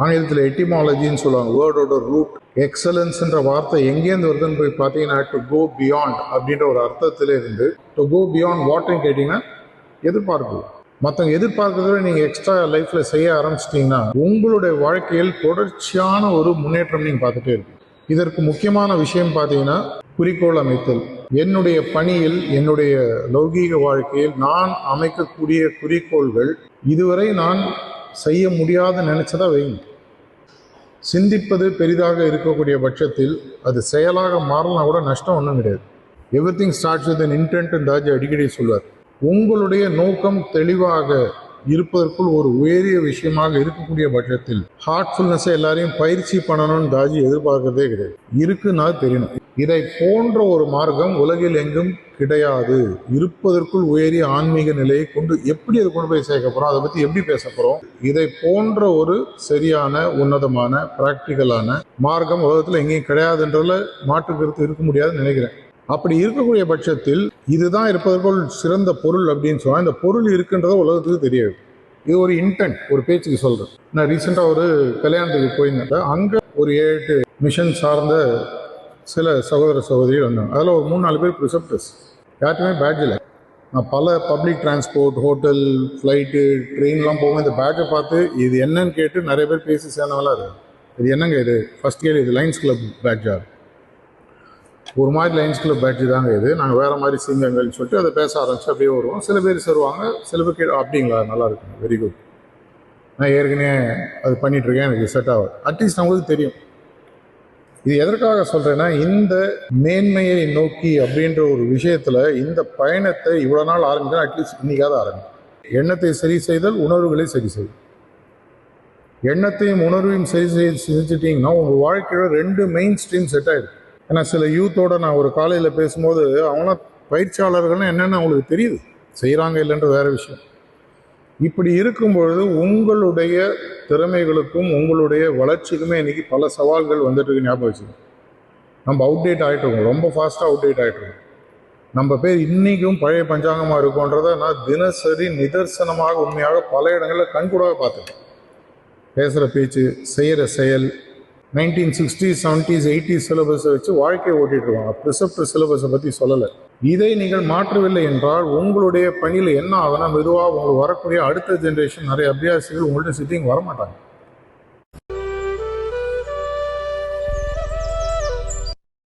ஆங்கிலத்தில் எட்டிமாலஜின்னு சொல்லுவாங்க, வேர்டோட ரூட். எக்ஸலன்ஸ்ன்ற வார்த்தை எங்கேருந்து வருதுன்னு போய் பார்த்தீங்கன்னா டு கோ பியாண்ட் அப்படின்ற ஒரு அர்த்தத்தில் இருந்து டு கோ பியாண்ட் வாட்னு கேட்டிங்கன்னா எதிர்பார்ப்பு. மற்றவங்க எதிர்பார்க்கறத நீங்கள் எக்ஸ்ட்ரா லைஃப்பில் செய்ய ஆரம்பிச்சிட்டிங்கன்னா உங்களுடைய வாழ்க்கையில் தொடர்ச்சியான ஒரு முன்னேற்றம் நீங்கள் பார்த்துட்டே இருக்கு. இதற்கு முக்கியமான விஷயம் பார்த்தீங்கன்னா குறிக்கோள் அமைத்தல். என்னுடைய பணியில், என்னுடைய லௌகீக வாழ்க்கையில் நான் அமைக்கக்கூடிய குறிக்கோள்கள் இதுவரை நான் செய்ய முடியாத நினைச்சதா வைங்க. சிந்திப்பது பெரிதாக இருக்கக்கூடிய பட்சத்தில் அது செயலாக மாறினா கூட நஷ்டம் ஒன்றும் கிடையாது. Everything starts with an intend. Daaji அடிக்கடி சொல்வார், உங்களுடைய நோக்கம் தெளிவாக இருப்பதற்குள் ஒரு உயரிய விஷயமாக இருக்கக்கூடிய பட்சத்தில் ஹார்ட்ஃபுல்னஸை எல்லாரையும் பயிற்சி பண்ணணும்னு தாஜி எதிர்பார்க்கறதே கிடையாது. இருக்குன்னா தெரியணும். இதை போன்ற ஒரு மார்க்கம் உலகில் எங்கும் கிடையாது. இருப்பதற்குள் உயரிய ஆன்மீக நிலையை கொண்டு எப்படி அதை கொண்டு போய் சேர்க்க போறோம், அதை பத்தி எப்படி பேச போறோம். இதை போன்ற ஒரு சரியான உன்னதமான பிராக்டிக்கலான மார்க்கம் உலகத்தில் எங்கேயும் கிடையாதுன்றதுல மாற்று கருத்து இருக்க முடியாதுன்னு நினைக்கிறேன். அப்படி இருக்கக்கூடிய பட்சத்தில் இதுதான் இருப்பதற்குள் சிறந்த பொருள் அப்படின்னு சொன்னால் இந்த பொருள் இருக்குன்றத உலகத்துக்கு தெரியாது. இது ஒரு இன்டென்ட், ஒரு பேச்சுக்கு சொல்கிறேன். நான் ரீசெண்டாக ஒரு கல்யாணத்துக்கு போயிருந்தேன். அங்கே ஒரு 7 மிஷன் சார்ந்த சில சகோதர சகோதரிகள் வந்தாங்க. அதில் ஒரு 3-4 பேர் ப்ரிசெப்டர்ஸ். யாருக்குமே பேட்ஜ் இல்லை. நான் பல பப்ளிக் டிரான்ஸ்போர்ட், ஹோட்டல், ஃப்ளைட்டு, ட்ரெயின்லாம் போகும். இந்த பேட்ஜை பார்த்து இது என்னன்னு கேட்டு நிறைய பேர் பேசி சேர்ந்தவங்களாம் இருக்கு. இது என்னங்க இது? ஃபர்ஸ்ட் கேள்வி, இது லைன்ஸ் கிளப் பேட்ஜா? ஒரு மாதிரி லைன்ஸ் கிளப் பேட்ஜ் தாங்க இது, நாங்கள் வேறு மாதிரி சிங்கங்கள்னு சொல்லிட்டு அதை பேச ஆரம்பிச்சு அப்படியே வருவோம். சில பேர் சேருவாங்க, சில பேர் அப்படிங்களா, நல்லா இருக்குங்க, வெரி குட், நான் ஏற்கனவே அது பண்ணிகிட்ருக்கேன், எனக்கு செட் ஆகும். அட்லீஸ்ட் நம்மளுக்கு தெரியும். இது எதற்காக சொல்கிறேன்னா, இந்த மேன்மையை நோக்கி அப்படின்ற ஒரு விஷயத்தில் இந்த பயணத்தை இவ்வளோ நாள் ஆரம்பிச்சா அட்லீஸ்ட் இன்றைக்காவது ஆரம்பிக்கும். எண்ணத்தை சரி செய்தல், உணர்வுகளை சரி செய்தல். எண்ணத்தையும் உணர்வையும் சரி செஞ்சுட்டிங்கன்னா உங்கள் வாழ்க்கையோட 2 மெயின் ஸ்ட்ரீம் செட் ஆகிடும். ஏன்னா சில யூத்தோட நான் ஒரு காலையில் பேசும்போது அவங்களாம் பயிற்சியாளர்கள்னு என்னென்னு அவங்களுக்கு தெரியுது, செய்கிறாங்க இல்லைன்ற வேறு விஷயம். இப்படி இருக்கும்பொழுது உங்களுடைய திறமைகளுக்கும் உங்களுடைய வளர்ச்சிக்குமே இன்றைக்கி பல சவால்கள் வந்துட்டு இருக்கு. ஞாபகம் வச்சுக்கோங்க, நம்ம அவுடேட் ஆகிட்டுருக்கோம், ரொம்ப ஃபாஸ்ட்டாக அவுடேட் ஆகிட்டுருக்கோம். நம்ம பேர் இன்றைக்கும் பழைய பஞ்சாங்கமாக இருக்கும்ன்றதை நான் தினசரி நிதர்சனமாக உண்மையாக பல இடங்களில் கண்கூடாக பார்த்துட்டேன். பேசுகிற பேச்சு, செய்கிற செயல் 1960s, 70s, 80s சிலபஸை வச்சு வாழ்க்கையை ஓட்டிகிட்டு இருக்காங்க. ப்ரிசெப்டர் சிலபஸை பற்றி சொல்லலை. இதை நீங்கள் மாற்றவில்லை என்றால் உங்களுடைய பணியில் என்ன ஆகுனா மெதுவாக உங்களுக்கு வரக்கூடிய அடுத்த ஜென்ரேஷன் நிறைய அபியாசிகள் உங்கள்கிட்ட சிட்டிங் வரமாட்டாங்க.